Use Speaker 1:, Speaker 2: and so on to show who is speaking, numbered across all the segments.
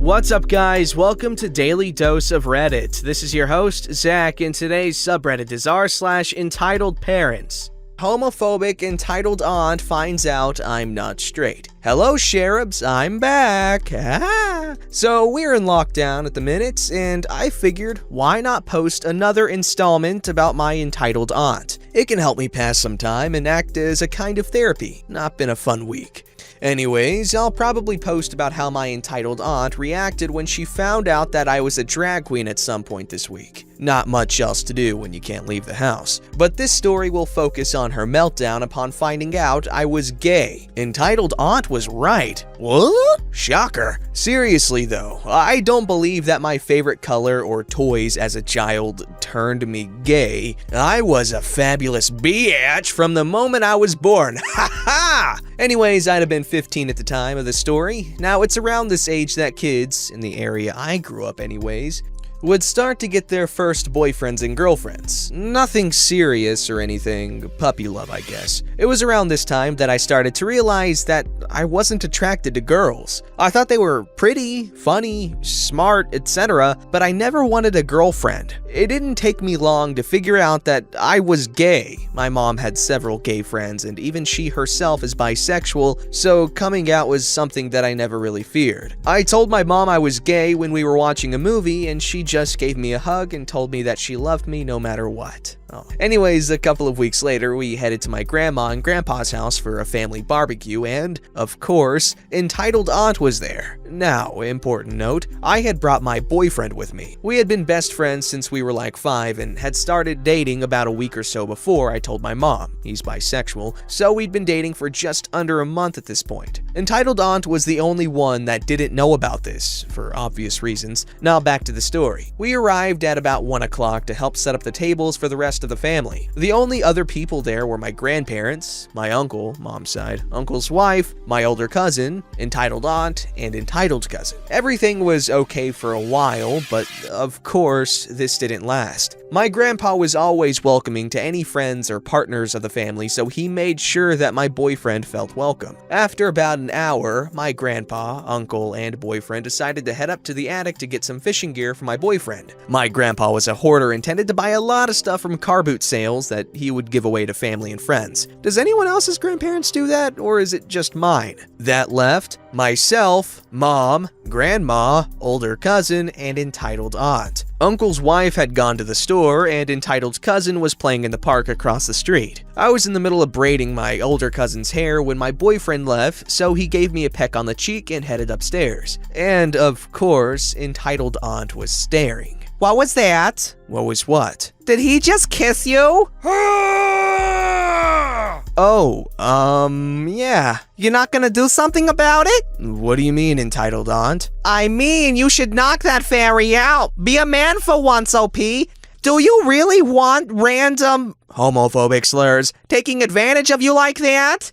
Speaker 1: What's up, guys? Welcome to Daily Dose of Reddit. This is your host, Zach, and today's subreddit is r/EntitledParents. Homophobic entitled aunt finds out I'm not straight. Hello, cherubs, I'm back. So we're in lockdown at the minute, and I figured, why not post another installment about my entitled aunt? It can help me pass some time and act as a kind of therapy. Not been a fun week. Anyways, I'll probably post about how my entitled aunt reacted when she found out that I was a drag queen at some point this week. Not much else to do when you can't leave the house. But this story will focus on her meltdown upon finding out I was gay. Entitled aunt was right. What? Shocker. Seriously though, I don't believe that my favorite color or toys as a child turned me gay. I was a fabulous biatch from the moment I was born. Ha ha! Anyways, I'd have been 15 at the time of the story. Now, it's around this age that kids, in the area I grew up anyways, would start to get their first boyfriends and girlfriends. Nothing serious or anything, puppy love, I guess. It was around this time that I started to realize that I wasn't attracted to girls. I thought they were pretty, funny, smart, etc., but I never wanted a girlfriend. It didn't take me long to figure out that I was gay. My mom had several gay friends, and even she herself is bisexual, so coming out was something that I never really feared. I told my mom I was gay when we were watching a movie, and she just gave me a hug and told me that she loved me no matter what. Anyways, a couple of weeks later, we headed to my grandma and grandpa's house for a family barbecue, and, of course, entitled aunt was there. Now, important note, I had brought my boyfriend with me. We had been best friends since we were like 5 and had started dating about a week or so before I told my mom. He's bisexual, so we'd been dating for just under a month at this point. Entitled aunt was the only one that didn't know about this, for obvious reasons. Now back to the story. We arrived at about 1 o'clock to help set up the tables for the rest of the family. The only other people there were my grandparents, my uncle, mom's side, uncle's wife, my older cousin, entitled aunt, and entitled cousin. Everything was okay for a while, but of course, this didn't last. My grandpa was always welcoming to any friends or partners of the family, so he made sure that my boyfriend felt welcome. After about an hour, my grandpa, uncle, and boyfriend decided to head up to the attic to get some fishing gear for my boyfriend. My grandpa was a hoarder and tended to buy a lot of stuff from car boot sales that he would give away to family and friends. Does anyone else's grandparents do that, or is it just mine? That left myself, mom, grandma, older cousin, and entitled aunt. Uncle's wife had gone to the store, and entitled cousin was playing in the park across the street. I was in the middle of braiding my older cousin's hair when my boyfriend left, so he gave me a peck on the cheek and headed upstairs. And of course, entitled aunt was staring. What was that? What was what? Did he just kiss you? Yeah. You're not gonna do something about it? What do you mean, entitled aunt? I mean, you should knock that fairy out. Be a man for once, OP. Do you really want random homophobic slurs taking advantage of you like that?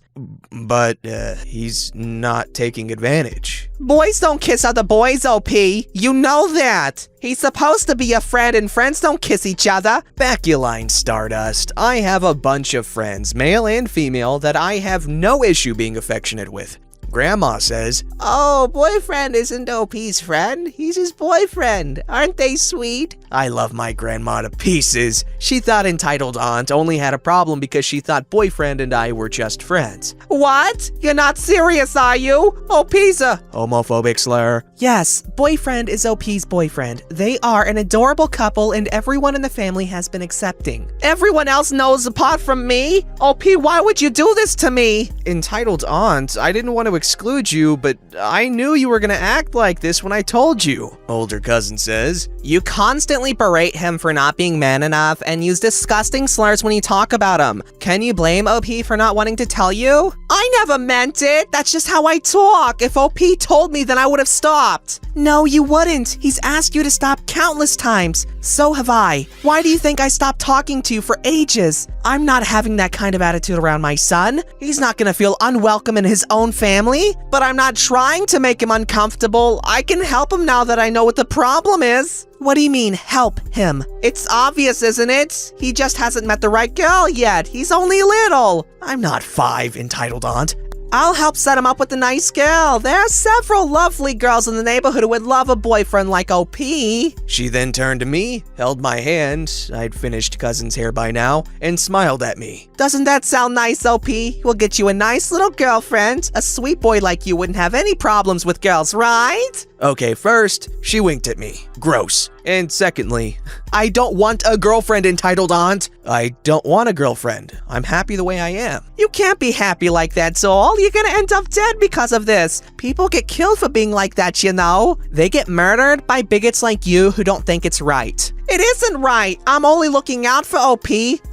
Speaker 1: But, he's not taking advantage. Boys don't kiss other boys, OP. You know that. He's supposed to be a friend, and friends don't kiss each other. Back your line, Stardust. I have a bunch of friends, male and female, that I have no issue being affectionate with. Grandma says, "Oh, boyfriend isn't OP's friend. He's his boyfriend. Aren't they sweet?" I love my grandma to pieces. She thought entitled aunt only had a problem because she thought boyfriend and I were just friends. What? You're not serious, are you? OP's a homophobic slur. Yes, boyfriend is OP's boyfriend. They are an adorable couple and everyone in the family has been accepting. Everyone else knows apart from me? OP, why would you do this to me? Entitled aunt, I didn't want to exclude you, but I knew you were gonna act like this when I told you. Older cousin says, "You constantly berate him for not being man enough and use disgusting slurs when you talk about him. Can you blame OP for not wanting to tell you?" I never meant it. That's just how I talk. If OP told me, then I would have stopped. No, you wouldn't. He's asked you to stop countless times. So have I. Why do you think I stopped talking to you for ages? I'm not having that kind of attitude around my son. He's not gonna feel unwelcome in his own family. But I'm not trying to make him uncomfortable. I can help him now that I know what the problem is. What do you mean, help him? It's obvious, isn't it? He just hasn't met the right girl yet. He's only little. I'm not 5, entitled aunt.
Speaker 2: I'll help set him up with a nice girl. There are several lovely girls in the neighborhood who would love a boyfriend like OP.
Speaker 1: She then turned to me, held my hand, I'd finished cousin's hair by now, and smiled at me.
Speaker 2: Doesn't that sound nice, OP? We'll get you a nice little girlfriend. A sweet boy like you wouldn't have any problems with girls, right?
Speaker 1: Okay, first, she winked at me. Gross. And secondly, I don't want a girlfriend, entitled aunt. I don't want a girlfriend. I'm happy the way I am.
Speaker 2: You can't be happy like that, Zoll. You're gonna end up dead because of this. People get killed for being like that, you know? They get murdered by bigots like you who don't think it's right. It isn't right. I'm only looking out for OP.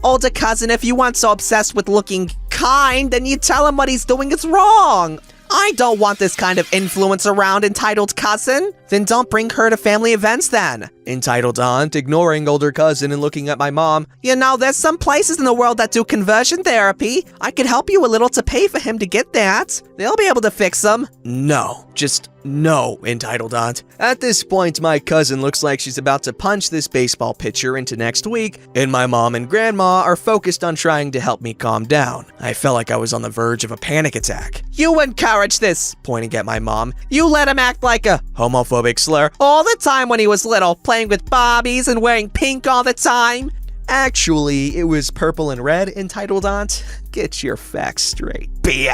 Speaker 2: Older cousin, if you weren't so obsessed with looking kind, then you tell him what he's doing is wrong. I don't want this kind of influence around, entitled cousin. Then don't bring her to family events then.
Speaker 1: Entitled aunt, ignoring older cousin and looking at my mom.
Speaker 2: You know, there's some places in the world that do conversion therapy. I could help you a little to pay for him to get that. They'll be able to fix him.
Speaker 1: No, just no, entitled aunt. At this point, my cousin looks like she's about to punch this baseball pitcher into next week, and my mom and grandma are focused on trying to help me calm down. I felt like I was on the verge of a panic attack.
Speaker 2: You encourage this,
Speaker 1: pointing at my mom.
Speaker 2: You let him act like a
Speaker 1: homophobic slur
Speaker 2: all the time when he was little, playing with Barbies and wearing pink all the time.
Speaker 1: Actually, it was purple and red, entitled aunt. Get your facts straight.
Speaker 2: Bia!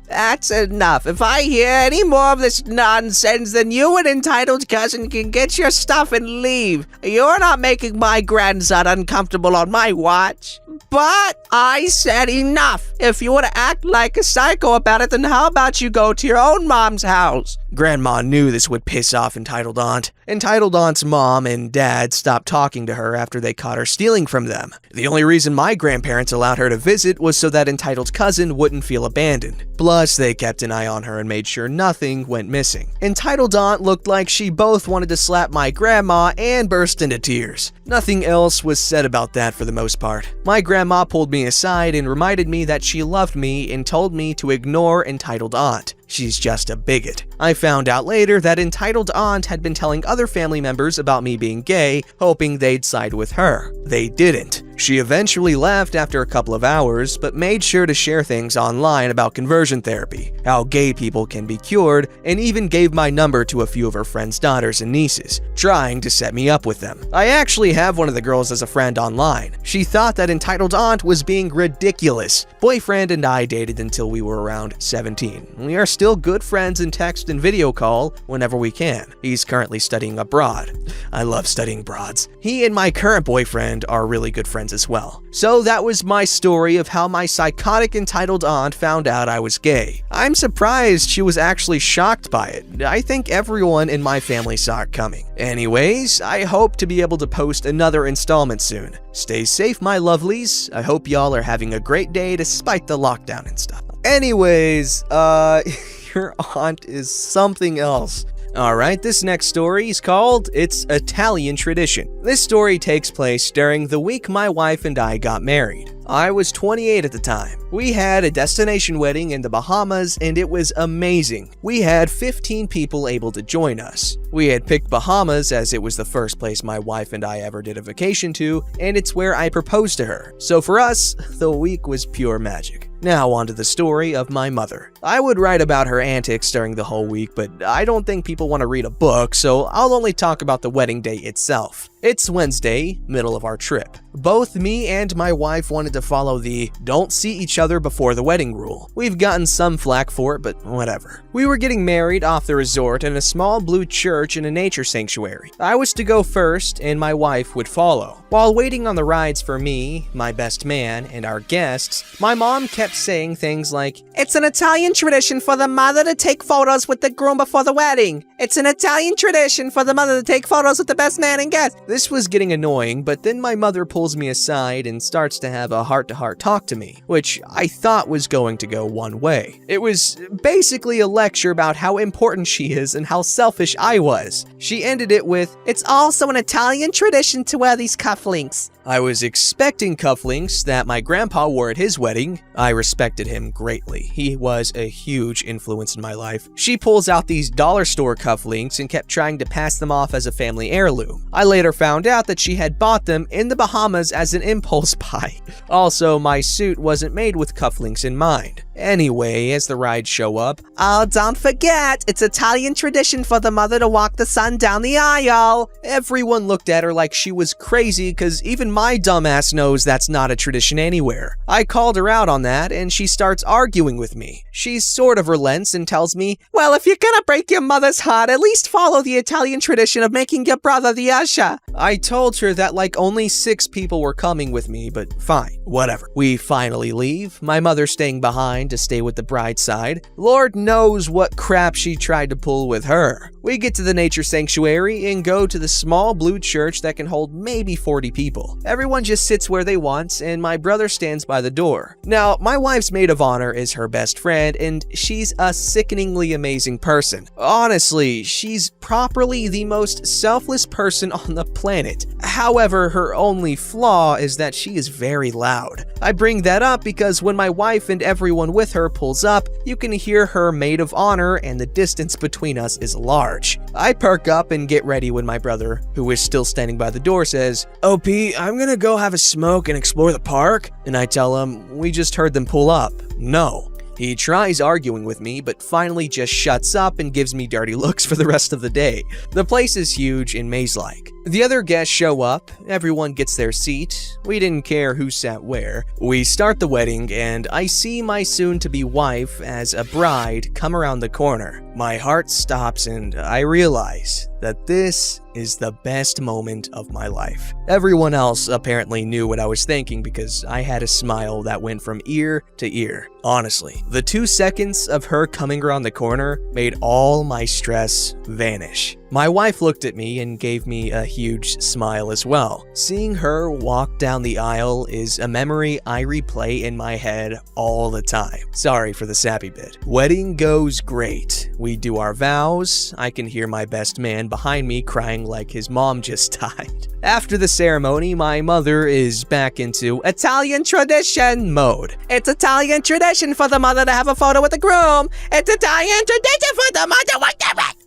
Speaker 2: That's enough. If I hear any more of this nonsense, then you and entitled cousin can get your stuff and leave. You're not making my grandson uncomfortable on my watch. But I said enough. If you want to act like a psycho about it, then how about you go to your own mom's house?
Speaker 1: Grandma knew this would piss off entitled aunt. Entitled aunt's mom and dad stopped talking to her after they caught her stealing from them. The only reason my grandparents allowed her to visit was so that entitled cousin wouldn't feel abandoned. Plus, they kept an eye on her and made sure nothing went missing. Entitled aunt looked like she both wanted to slap my grandma and burst into tears. Nothing else was said about that for the most part. My grandma pulled me aside and reminded me that she loved me and told me to ignore entitled aunt. She's just a bigot. I found out later that entitled aunt had been telling other family members about me being gay, hoping they'd side with her. They didn't. She eventually left after a couple of hours, but made sure to share things online about conversion therapy, how gay people can be cured, and even gave my number to a few of her friends' daughters and nieces, trying to set me up with them. I actually have one of the girls as a friend online. She thought that entitled aunt was being ridiculous. Boyfriend and I dated until we were around 17. We are still good friends in text and video call whenever we can. He's currently studying abroad. I love studying broads. He and my current boyfriend are really good friends as well. So that was my story of how my psychotic entitled aunt found out I was gay. I'm surprised she was actually shocked by it. I think everyone in my family saw it coming. Anyways, I hope to be able to post another installment soon. Stay safe, my lovelies. I hope y'all are having a great day despite the lockdown and stuff. Anyways, your aunt is something else. Alright, this next story is called It's Italian Tradition. This story takes place during the week my wife and I got married. I was 28 at the time. We had a destination wedding in the Bahamas and it was amazing. We had 15 people able to join us. We had picked Bahamas as it was the first place my wife and I ever did a vacation to, and it's where I proposed to her. So for us, the week was pure magic. Now on to the story of my mother. I would write about her antics during the whole week, but I don't think people want to read a book, so I'll only talk about the wedding day itself. It's Wednesday, middle of our trip. Both me and my wife wanted to follow the don't see each other before the wedding rule. We've gotten some flack for it, but whatever. We were getting married off the resort in a small blue church in a nature sanctuary. I was to go first, and my wife would follow. While waiting on the rides for me, my best man, and our guests, my mom kept saying things like, "It's an Italian tradition for the mother to take photos with the groom before the wedding. It's an Italian tradition for the mother to take photos with the best man and guest." This was getting annoying, but then my mother pulls me aside and starts to have a heart-to-heart talk to me, which I thought was going to go one way. It was basically a lecture about how important she is and how selfish I was. She ended it with, "It's also an Italian tradition to wear these cufflinks." I was expecting cufflinks that my grandpa wore at his wedding. I respected him greatly. He was a huge influence in my life. She pulls out these dollar store cufflinks and kept trying to pass them off as a family heirloom. I later found out that she had bought them in the Bahamas as an impulse buy. Also, my suit wasn't made with cufflinks in mind. Anyway, as the rides show up,
Speaker 2: oh, don't forget, it's Italian tradition for the mother to walk the son down the aisle.
Speaker 1: Everyone looked at her like she was crazy because even my dumbass knows that's not a tradition anywhere. I called her out on that and she starts arguing with me. She sort of relents and tells me,
Speaker 2: well, if you're gonna break your mother's heart, at least follow the Italian tradition of making your brother the usher.
Speaker 1: I told her that like only 6 people were coming with me, but fine, whatever. We finally leave, my mother staying behind to stay with the bride's side. Lord knows what crap she tried to pull with her. We get to the nature sanctuary and go to the small blue church that can hold maybe 40 people. Everyone just sits where they want, and my brother stands by the door. Now, my wife's maid of honor is her best friend, and she's a sickeningly amazing person. Honestly, she's properly the most selfless person on the planet. However, her only flaw is that she is very loud. I bring that up because when my wife and everyone with her pulls up, you can hear her maid of honor and the distance between us is large. I perk up and get ready when my brother, who is still standing by the door, says, "OP, I'm gonna go have a smoke and explore the park." And I tell him, we just heard them pull up. No. He tries arguing with me, but finally just shuts up and gives me dirty looks for the rest of the day. The place is huge and maze-like. The other guests show up, everyone gets their seat. We didn't care who sat where. We start the wedding, and I see my soon-to-be wife as a bride come around the corner. My heart stops and I realize that this is the best moment of my life. Everyone else apparently knew what I was thinking because I had a smile that went from ear to ear. Honestly, the 2 seconds of her coming around the corner made all my stress vanish. My wife looked at me and gave me a huge smile as well. Seeing her walk down the aisle is a memory I replay in my head all the time. Sorry for the sappy bit. Wedding goes great. We do our vows. I can hear my best man behind me crying like his mom just died. After the ceremony, my mother is back into Italian tradition mode.
Speaker 2: It's Italian tradition for the mother to have a photo with the groom. It's Italian tradition for the mother.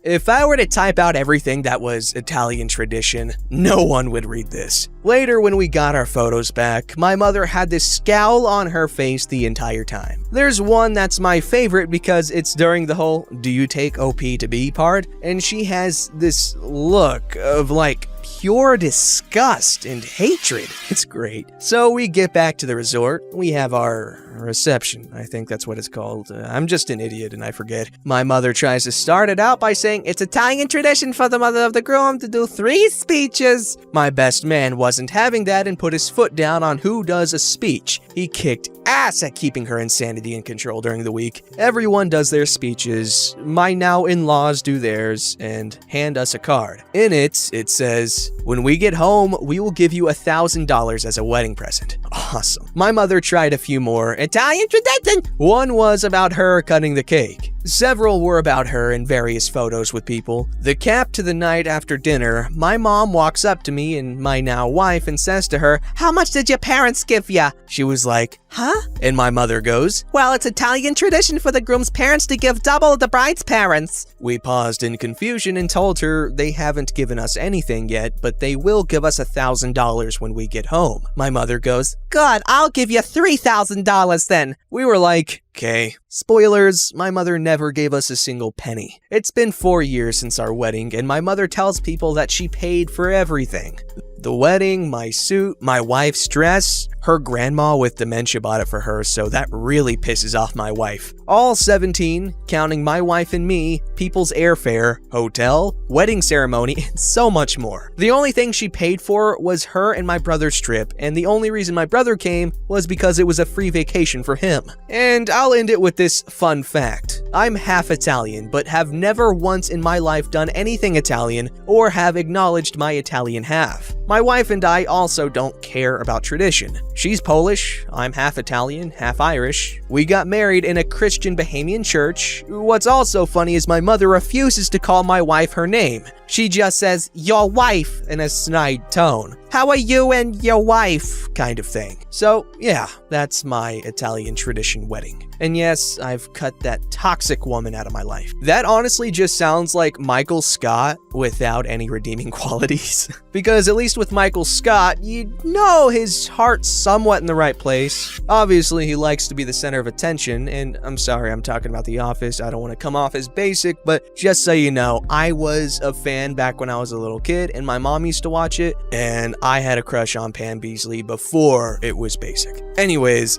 Speaker 1: If I were to type out everything that was Italian tradition, no one would read this. Later, when we got our photos back, my mother had this scowl on her face the entire time. There's one that's my favorite because it's during the whole "do you take OP to be" part, and she has this look of like pure disgust and hatred. It's great. So we get back to the resort. We have our reception. I think that's what it's called. I'm just an idiot and I forget. My mother tries to start it out by saying it's Italian tradition for the mother of the groom to do 3 speeches. My best man wasn't having that and put his foot down on who does a speech. He kicked ass at keeping her insanity in control during the week. Everyone does their speeches. My now in-laws do theirs and hand us a card. In it, it says, "When we get home, we will give you $1,000 as a wedding present." Awesome. My mother tried a few more Italian tradition. One was about her cutting the cake. Several were about her in various photos with people. The cap to the night after dinner, my mom walks up to me and my now wife and says to her,
Speaker 2: "How much did your parents give ya?"
Speaker 1: She was like,
Speaker 2: "Huh?"
Speaker 1: And my mother goes,
Speaker 2: "Well, it's Italian tradition for the groom's parents to give double the bride's parents."
Speaker 1: We paused in confusion and told her they haven't given us anything yet, but they will give us $1,000 when we get home. My mother goes,
Speaker 2: "Good, I'll give you $3,000 then."
Speaker 1: We were like, okay. Spoilers, my mother never gave us a single penny. It's been 4 years since our wedding, and my mother tells people that she paid for everything. The wedding, my suit, my wife's dress. Her grandma with dementia bought it for her, so that really pisses off my wife. All 17, counting my wife and me, people's airfare, hotel, wedding ceremony, and so much more. The only thing she paid for was her and my brother's trip, and the only reason my brother came was because it was a free vacation for him. And I'll end it with this fun fact. I'm half Italian, but have never once in my life done anything Italian or have acknowledged my Italian half. My wife and I also don't care about tradition. She's Polish, I'm half Italian, half Irish. We got married in a Christian Bahamian church. What's also funny is my mother refuses to call my wife her name. She just says, "your wife," in a snide tone.
Speaker 2: How are you and your wife?
Speaker 1: Kind of thing. So, yeah, that's my Italian tradition wedding. And yes, I've cut that toxic woman out of my life. That honestly just sounds like Michael Scott without any redeeming qualities. Because at least with Michael Scott, you know his heart's somewhat in the right place. Obviously, he likes to be the center of attention, and I'm sorry, I'm talking about The Office. I don't want to come off as basic, but just so you know, I was a fan back when I was a little kid, and my mom used to watch it, and I had a crush on Pam Beesly before it was basic. Anyways,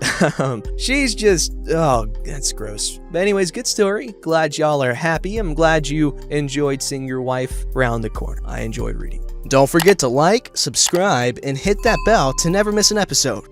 Speaker 1: she's just, oh, that's gross. But anyways, good story. Glad y'all are happy. I'm glad you enjoyed seeing your wife round the corner. I enjoyed reading. Don't forget to like, subscribe, and hit that bell to never miss an episode.